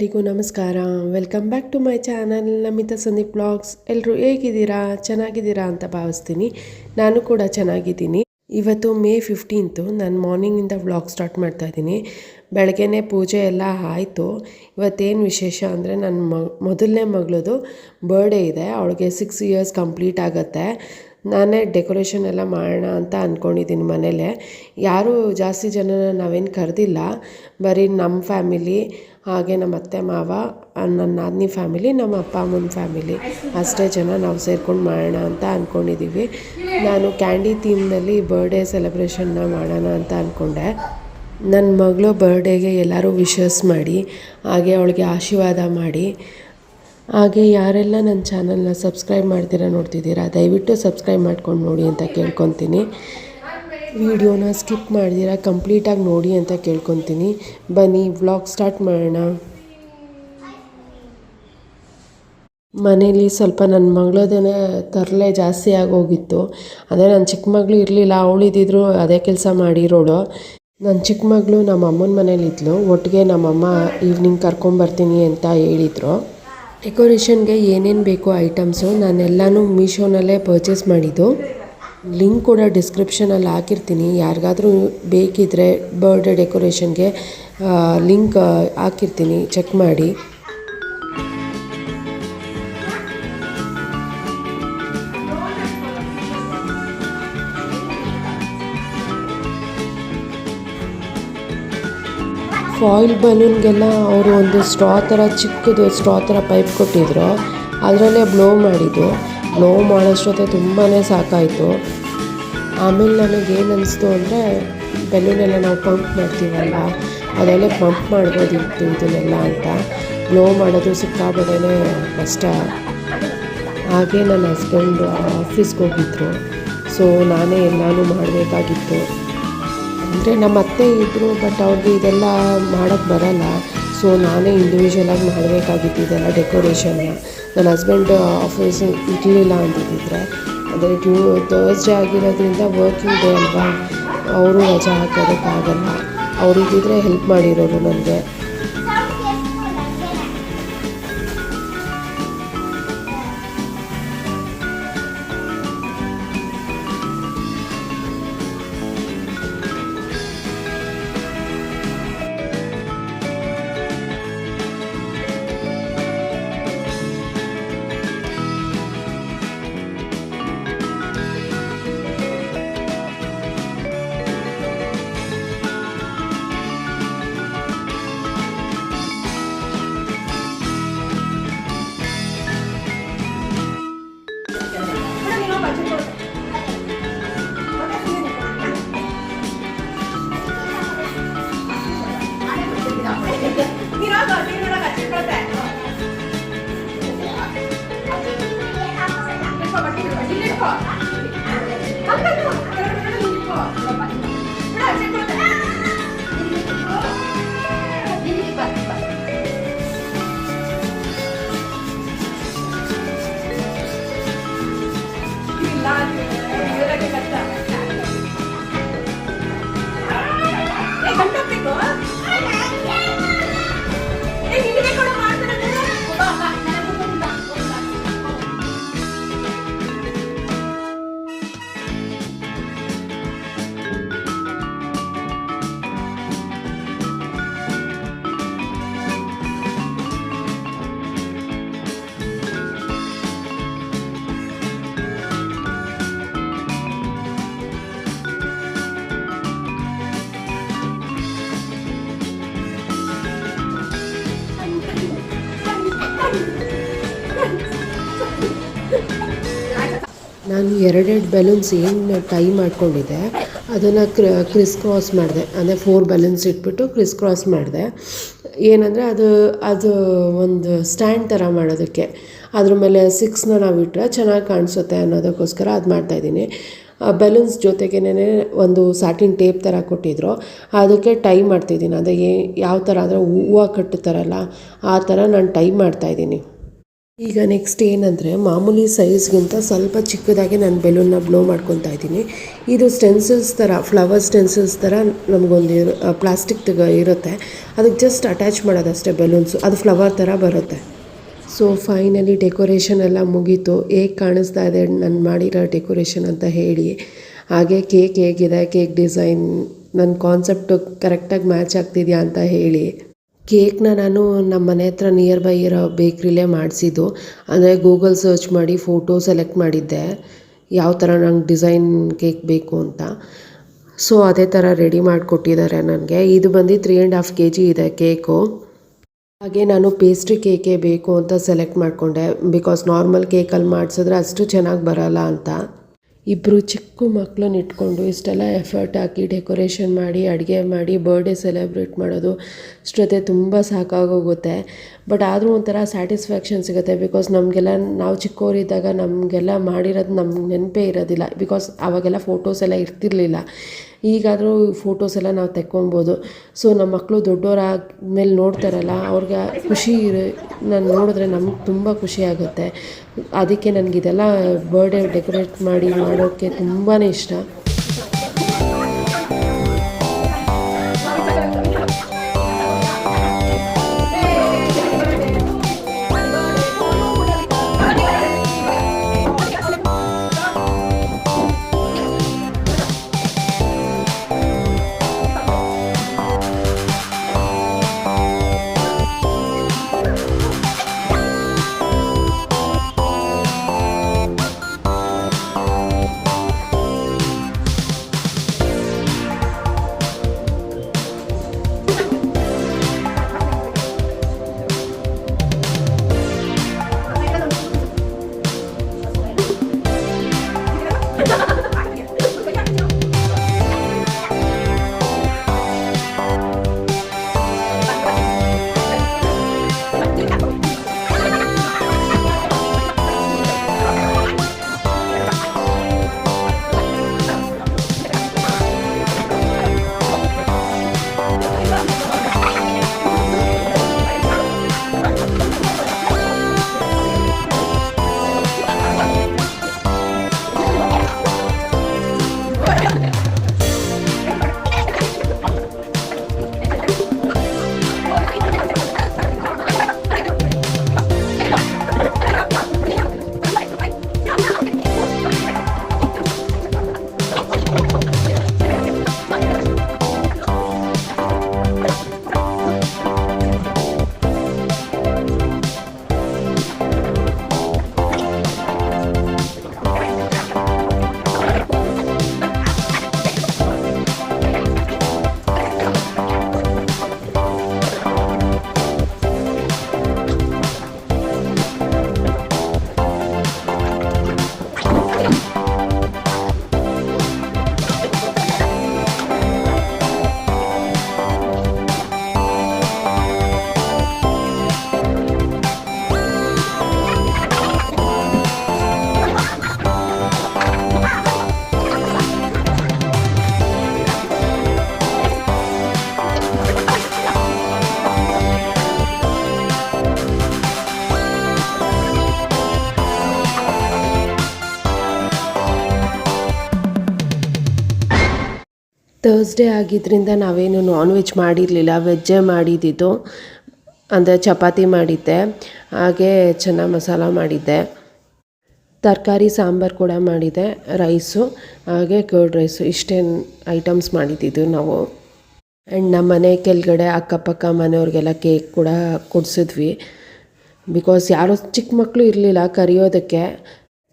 ಎಲ್ಲರಿಗೂ ನಮಸ್ಕಾರ. Welcome back to my channel Namita Sandeep blogs. ಎಲ್ಲರೂ ಹೇಗಿದ್ದೀರಾ? ಚೆನ್ನಾಗಿದ್ದೀರಾ ಅಂತ ಭಾವಿಸ್ತೀನಿ. ನಾನು ಕೂಡ ಚೆನ್ನಾಗಿದ್ದೀನಿ. ಇವತ್ತು ಮೇ 15. ನಾನು ಮಾರ್ನಿಂಗಿಂದ ವ್ಲಾಗ್ ಸ್ಟಾರ್ಟ್ ಮಾಡ್ತಾ ಇದ್ದೀನಿ. ಬೆಳಗ್ಗೆನೇ ಪೂಜೆ ಎಲ್ಲ ಆಯಿತು. ಇವತ್ತೇನು ವಿಶೇಷ ಅಂದರೆ ನನ್ನ ಮೊದಲನೇ ಮಗಳದು ಬರ್ಡೇ ಇದೆ. ಅವಳಿಗೆ 6 ಇಯರ್ಸ್ ಕಂಪ್ಲೀಟ್ ಆಗುತ್ತೆ. ನಾನೇ ಡೆಕೋರೇಷನ್ ಎಲ್ಲ ಮಾಡೋಣ ಅಂತ ಅಂದ್ಕೊಂಡಿದ್ದೀನಿ ಮನೇಲೇ. ಯಾರೂ ಜಾಸ್ತಿ ಜನನ ನಾವೇನು ಕರೆದಿಲ್ಲ. ಬರೀ ನಮ್ಮ ಫ್ಯಾಮಿಲಿ, ಹಾಗೆ ನಮ್ಮ ಅತ್ತೆ ಮಾವ, ನನ್ನ ನಾದಿನಿ ಫ್ಯಾಮಿಲಿ, ನಮ್ಮ ಅಪ್ಪ ಅಮ್ಮನ ಫ್ಯಾಮಿಲಿ ಅಷ್ಟೇ ಜನ ನಾವು ಸೇರ್ಕೊಂಡು ಮಾಡೋಣ ಅಂತ ಅಂದ್ಕೊಂಡಿದ್ದೀವಿ. ನಾನು ಕ್ಯಾಂಡಿ ಥೀಮ್ನಲ್ಲಿ ಬರ್ಡೇ ಸೆಲೆಬ್ರೇಷನ್ನ ಮಾಡೋಣ ಅಂತ ಅಂದ್ಕೊಂಡೆ. ನನ್ನ ಮಗಳು ಬರ್ಡೇಗೆ ಎಲ್ಲರೂ ವಿಶಸ್ ಮಾಡಿ, ಹಾಗೆ ಅವಳಿಗೆ ಆಶೀರ್ವಾದ ಮಾಡಿ, ಹಾಗೆ ಯಾರೆಲ್ಲ ನನ್ನ ಚಾನಲ್ನ ಸಬ್ಸ್ಕ್ರೈಬ್ ಮಾಡ್ತೀರಾ ನೋಡ್ತಿದ್ದೀರಾ, ದಯವಿಟ್ಟು ಸಬ್ಸ್ಕ್ರೈಬ್ ಮಾಡ್ಕೊಂಡು ನೋಡಿ ಅಂತ ಕೇಳ್ಕೊತೀನಿ. ವಿಡಿಯೋನ ಸ್ಕಿಪ್ ಮಾಡ್ದಿರಾ ಕಂಪ್ಲೀಟಾಗಿ ನೋಡಿ ಅಂತ ಕೇಳ್ಕೊತೀನಿ. ಬನ್ನಿ ವ್ಲಾಗ್ ಸ್ಟಾರ್ಟ್ ಮಾಡೋಣ. ಮನೇಲಿ ಸ್ವಲ್ಪ ನನ್ನ ಮಗಳದೇ ತರಲೆ ಜಾಸ್ತಿ ಆಗೋಗಿತ್ತು. ಅದೇ ನನ್ನ ಚಿಕ್ಕ ಮಗಳು ಇರಲಿಲ್ಲ, ಅವಳಿದ್ದಿದ್ರು ಅದೇ ಕೆಲಸ ಮಾಡಿರೋಳು. ನನ್ನ ಚಿಕ್ಕ ಮಗಳು ನಮ್ಮ ಅಮ್ಮನ ಮನೇಲಿದ್ಲು. ಒಟ್ಟಿಗೆ ನಮ್ಮಮ್ಮ ಈವ್ನಿಂಗ್ ಕರ್ಕೊಂಬರ್ತೀನಿ ಅಂತ ಹೇಳಿದರು. ಡೆಕೋರೇಷನ್ಗೆ ಏನೇನು ಬೇಕೋ ಐಟಮ್ಸು ನಾನೆಲ್ಲನೂ ಮೀಶೋನಲ್ಲೇ ಪರ್ಚೇಸ್ ಮಾಡಿದ್ದು. ಲಿಂಕ್ ಕೂಡ ಡಿಸ್ಕ್ರಿಪ್ಷನಲ್ಲಿ ಹಾಕಿರ್ತೀನಿ. ಯಾರಿಗಾದರೂ ಬೇಕಿದ್ದರೆ ಬರ್ಡೇ ಡೆಕೋರೇಷನ್ಗೆ ಲಿಂಕ್ ಹಾಕಿರ್ತೀನಿ, ಚೆಕ್ ಮಾಡಿ. ಫಾಯಿಲ್ ಬಲೂನ್ಗೆಲ್ಲ ಅವರು ಒಂದು ಸ್ಟ್ರಾ ಥರ ಚಿಕ್ಕದು ಸ್ಟ್ರಾ ಥರ ಪೈಪ್ ಕೊಟ್ಟಿದ್ರು. ಅದರಲ್ಲೇ ಬ್ಲೋ ಮಾಡಿದ್ದು. ಬ್ಲೋ ಮಾಡೋಷ್ಟೊತ್ತೆ ತುಂಬಾ ಸಾಕಾಯಿತು. ಆಮೇಲೆ ನನಗೇನು ಅನ್ನಿಸ್ತು ಅಂದರೆ, ಬೆಲೂನೆಲ್ಲ ನಾವು ಪಂಪ್ ಮಾಡ್ತೀವಲ್ಲ, ಅದೆಲ್ಲ ಪಂಪ್ ಮಾಡ್ಬೋದಿತ್ತು ಇದನ್ನೆಲ್ಲ ಅಂತ. ಬ್ಲೋ ಮಾಡೋದು ಸಿಕ್ಕಾಬಟ್ಟೆ ಕಷ್ಟ. ಹಾಗೆ ನನ್ನ ಹಸ್ಬೆಂಡ್ ಆಫೀಸ್ಗೆ ಹೋಗಿದ್ರು. ಸೊ ನಾನೇ ಎಲ್ಲನೂ ಮಾಡಬೇಕಾಗಿತ್ತು. ಅಂದರೆ ನಮ್ಮ ಅತ್ತೆ ಇದ್ದರು, ಬಟ್ ಅವ್ರಿಗೆ ಇದೆಲ್ಲ ಮಾಡೋಕ್ಕೆ ಬರೋಲ್ಲ. ಸೊ ನಾನೇ ಇಂಡಿವಿಜುವಲಾಗಿ ಮಾಡಬೇಕಾಗಿತ್ತು ಇದೆಲ್ಲ ಡೆಕೋರೇಷನ್ನ. ನನ್ನ ಹಸ್ಬೆಂಡ್ ಆಫೀಸ್ ಇರಲಿಲ್ಲ ಅಂತಿದ್ದರೆ, ಅಂದರೆ ಥರ್ಸ್ಡೇ ಆಗಿರೋದ್ರಿಂದ ವರ್ಕಿಂಗ್ ಡೇ ಅಲ್ವಾ, ಅವರು ರಜಾ ಹಾಕೋದಕ್ಕಾಗಲ್ಲ. ಅವರಿದ್ದಿದ್ರೆ ಹೆಲ್ಪ್ ಮಾಡಿರೋರು ನನಗೆ. ನಾನು 2 ಬಲೂನ್ಸ್ ಏನು ಟೈ ಮಾಡ್ಕೊಂಡಿದ್ದೆ ಅದನ್ನು ಕ್ರಿಸ್ ಕ್ರಾಸ್ ಮಾಡಿದೆ. ಅಂದರೆ 4 ಬಲೂನ್ಸ್ ಇಟ್ಬಿಟ್ಟು ಕ್ರಿಸ್ ಕ್ರಾಸ್ ಮಾಡಿದೆ. ಏನಂದರೆ ಅದು ಒಂದು ಸ್ಟ್ಯಾಂಡ್ ಥರ ಮಾಡೋದಕ್ಕೆ, ಅದ್ರ ಮೇಲೆ 6ನ ನಾವು ಇಟ್ಟರೆ ಚೆನ್ನಾಗಿ ಕಾಣಿಸುತ್ತೆ ಅನ್ನೋದಕ್ಕೋಸ್ಕರ ಅದು ಮಾಡ್ತಾಯಿದ್ದೀನಿ. ಬಲೂನ್ಸ್ ಜೊತೆಗೇ ಒಂದು ಸ್ಯಾಟಿನ್ ಟೇಪ್ ಥರ ಕೊಟ್ಟಿದ್ರು, ಅದಕ್ಕೆ ಟೈ ಮಾಡ್ತಿದ್ದೀನಿ. ಅದೇ ಯಾವ ಥರ ಅಂದರೆ ಹೂವು ಕಟ್ಟುತ್ತಾರಲ್ಲ ಆ ಥರ ನಾನು ಟೈ ಮಾಡ್ತಾಯಿದ್ದೀನಿ. ಈಗ ನೆಕ್ಸ್ಟ್ ಏನಂದರೆ, ಮಾಮೂಲಿ ಸೈಜ್ಗಿಂತ ಸ್ವಲ್ಪ ಚಿಕ್ಕದಾಗಿ ನಾನು ಬೆಲೂನ್ನ ಬ್ಲೋ ಮಾಡ್ಕೊತಾ ಇದ್ದೀನಿ. ಇದು ಸ್ಟೆನ್ಸಿಲ್ಸ್ ಥರ, ಫ್ಲವರ್ ಸ್ಟೆನ್ಸಿಲ್ಸ್ ಥರ ನಮಗೊಂದು ಪ್ಲಾಸ್ಟಿಕ್ ಇರುತ್ತೆ, ಅದಕ್ಕೆ ಜಸ್ಟ್ ಅಟ್ಯಾಚ್ ಮಾಡೋದಷ್ಟೇ ಬೆಲೂನ್ಸು, ಅದು ಫ್ಲವರ್ ಥರ ಬರುತ್ತೆ. ಸೊ ಫೈನಲಿ ಡೆಕೋರೇಷನ್ ಎಲ್ಲ ಮುಗೀತು. ಹೇಗೆ ಕಾಣಿಸ್ತಾ ಇದೆ ನಾನು ಮಾಡಿರೋ ಡೆಕೋರೇಷನ್ ಅಂತ ಹೇಳಿ. ಹಾಗೆ ಕೇಕ್ ಹೇಗಿದೆ, ಕೇಕ್ ಡಿಸೈನ್ ನನ್ನ ಕಾನ್ಸೆಪ್ಟು ಕರೆಕ್ಟಾಗಿ ಮ್ಯಾಚ್ ಆಗ್ತಿದೆಯಾ ಅಂತ ಹೇಳಿ. ಕೇಕ್ನ ನಾನು ನಮ್ಮ ಮನೆ ಹತ್ರ ನಿಯರ್ ಬೈ ಇರೋ ಬೇಕ್ರಿಲೇ ಮಾಡಿಸಿದ್ದು. ಅಂದರೆ ಗೂಗಲ್ ಸರ್ಚ್ ಮಾಡಿ ಫೋಟೋ ಸೆಲೆಕ್ಟ್ ಮಾಡಿದ್ದೆ, ಯಾವ ಥರ ನಂಗೆ ಡಿಸೈನ್ ಕೇಕ್ ಬೇಕು ಅಂತ. ಸೊ ಅದೇ ಥರ ರೆಡಿ ಮಾಡಿಕೊಟ್ಟಿದ್ದಾರೆ ನನಗೆ. ಇದು ಬಂದು 3.5 kg ಇದೆ ಕೇಕು. ಹಾಗೆ ನಾನು ಪೇಸ್ಟ್ರಿ ಕೇಕೇ ಬೇಕು ಅಂತ ಸೆಲೆಕ್ಟ್ ಮಾಡಿಕೊಂಡೆ, ಬಿಕಾಸ್ ನಾರ್ಮಲ್ ಕೇಕಲ್ಲಿ ಮಾಡಿಸಿದ್ರೆ ಅಷ್ಟು ಚೆನ್ನಾಗಿ ಬರೋಲ್ಲ ಅಂತ. ಇಬ್ಬರು ಚಿಕ್ಕ ಮಕ್ಕಳನ್ನ ಇಟ್ಕೊಂಡು ಇಷ್ಟೆಲ್ಲ ಎಫರ್ಟ್ ಹಾಕಿ ಡೆಕೋರೇಷನ್ ಮಾಡಿ, ಅಡುಗೆ ಮಾಡಿ, ಬರ್ಡೇ ಸೆಲೆಬ್ರೇಟ್ ಮಾಡೋದು ಅಷ್ಟೊತ್ತೆ ತುಂಬ ಸಾಕಾಗೋಗುತ್ತೆ. ಬಟ್ ಆದರೂ ಒಂಥರ ಸ್ಯಾಟಿಸ್ಫ್ಯಾಕ್ಷನ್ ಸಿಗುತ್ತೆ. ಬಿಕಾಸ್ ನಮಗೆಲ್ಲ, ನಾವು ಚಿಕ್ಕವರಿದ್ದಾಗ ನಮಗೆಲ್ಲ ಮಾಡಿರೋದು ನಮ್ಗೆ ನೆನಪೇ ಇರೋದಿಲ್ಲ, ಬಿಕಾಸ್ ಆವಾಗೆಲ್ಲ ಫೋಟೋಸ್ ಎಲ್ಲ ಇರ್ತಿರ್ಲಿಲ್ಲ. ಈಗಾದರೂ ಫೋಟೋಸ್ ಎಲ್ಲ ನಾವು ತೆಕ್ಕೊಬೋದು. ಸೊ ನಮ್ಮ ಮಕ್ಕಳು ದೊಡ್ಡವರಾದ್ಮೇಲೆ ನೋಡ್ತಾರಲ್ಲ, ಅವ್ರಿಗೆ ಖುಷಿ ನಾನು ನೋಡಿದ್ರೆ ನಮ್ಗೆ ತುಂಬ ಖುಷಿ ಆಗುತ್ತೆ. ಅದಕ್ಕೆ ನನಗಿದೆಲ್ಲ ಬರ್ಡೇ ಡೆಕೋರೇಟ್ ಮಾಡೋಕ್ಕೆ ತುಂಬಾ ಇಷ್ಟ. ಥರ್ಸ್ಡೇ ಆಗಿದ್ದರಿಂದ ನಾವೇನು ನಾನ್ ವೆಜ್ ಮಾಡಿರಲಿಲ್ಲ, ವೆಜ್ಜೇ ಮಾಡಿದ್ದಿದ್ದು. ಅಂದರೆ ಚಪಾತಿ ಮಾಡಿದ್ದೆ, ಹಾಗೆ ಚೆನ್ನ ಮಸಾಲ ಮಾಡಿದ್ದೆ, ತರಕಾರಿ ಸಾಂಬಾರು ಕೂಡ ಮಾಡಿದ್ದೆ, ರೈಸು ಹಾಗೆ ಕರ್ಡ್ ರೈಸು, ಇಷ್ಟೇನು ಐಟಮ್ಸ್ ಮಾಡಿದ್ದಿದ್ದು ನಾವು. ಆ್ಯಂಡ್ ನಮ್ಮ ಮನೆ ಕೆಳಗಡೆ ಅಕ್ಕಪಕ್ಕ ಮನೆಯವ್ರಿಗೆಲ್ಲ ಕೇಕ್ ಕೂಡ ಕೊಡಿಸಿದ್ವಿ, ಬಿಕಾಸ್ ಯಾರೂ ಚಿಕ್ಕ ಮಕ್ಕಳು ಇರಲಿಲ್ಲ ಕರೆಯೋದಕ್ಕೆ.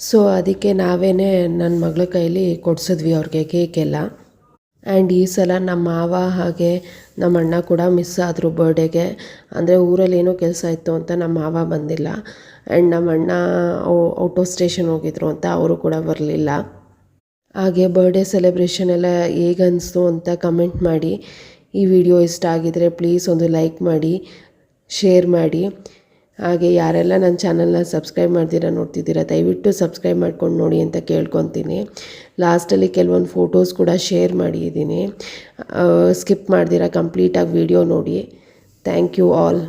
ಸೊ ಅದಕ್ಕೆ ನಾವೇ ನನ್ನ ಮಗಳ ಕೈಲಿ ಕೊಡಿಸಿದ್ವಿ ಅವ್ರಿಗೆ ಕೇಕೆಲ್ಲ. ಆ್ಯಂಡ್ ಈ ಸಲ ನಮ್ಮ ಮಾವ ಹಾಗೆ ನಮ್ಮ ಅಣ್ಣ ಕೂಡ ಮಿಸ್ ಆದರು ಬರ್ಡೇಗೆ. ಅಂದರೆ ಊರಲ್ಲಿ ಏನೋ ಕೆಲಸ ಇತ್ತು ಅಂತ ನಮ್ಮ ಮಾವ ಬಂದಿಲ್ಲ. ಆ್ಯಂಡ್ ನಮ್ಮ ಅಣ್ಣ ಔಟ್ ಆಫ್ ಸ್ಟೇಷನ್ ಹೋಗಿದ್ರು ಅಂತ ಅವರು ಕೂಡ ಬರಲಿಲ್ಲ. ಹಾಗೆ ಬರ್ಡೇ ಸೆಲೆಬ್ರೇಷನ್ ಎಲ್ಲ ಹೇಗೆ ಅನಿಸ್ತು ಅಂತ ಕಮೆಂಟ್ ಮಾಡಿ. ಈ ವಿಡಿಯೋ ಇಷ್ಟ ಆಗಿದರೆ ಪ್ಲೀಸ್ ಒಂದು ಲೈಕ್ ಮಾಡಿ, ಶೇರ್ ಮಾಡಿ. ಹಾಗೆ ಯಾರೆಲ್ಲ ನನ್ನ ಚಾನಲ್ನ ಸಬ್ಸ್ಕ್ರೈಬ್ ಮಾಡ್ತೀರಾ ನೋಡ್ತಿದ್ದೀರಾ, ದಯವಿಟ್ಟು ಸಬ್ಸ್ಕ್ರೈಬ್ ಮಾಡ್ಕೊಂಡು ನೋಡಿ ಅಂತ ಕೇಳ್ಕೊತೀನಿ. ಲಾಸ್ಟಲ್ಲಿ ಕೆಲವೊಂದು ಫೋಟೋಸ್ ಕೂಡ ಶೇರ್ ಮಾಡಿದ್ದೀನಿ, ಸ್ಕಿಪ್ ಮಾಡ್ದಿರಾ ಕಂಪ್ಲೀಟಾಗಿ ವಿಡಿಯೋ ನೋಡಿ. Thank you all.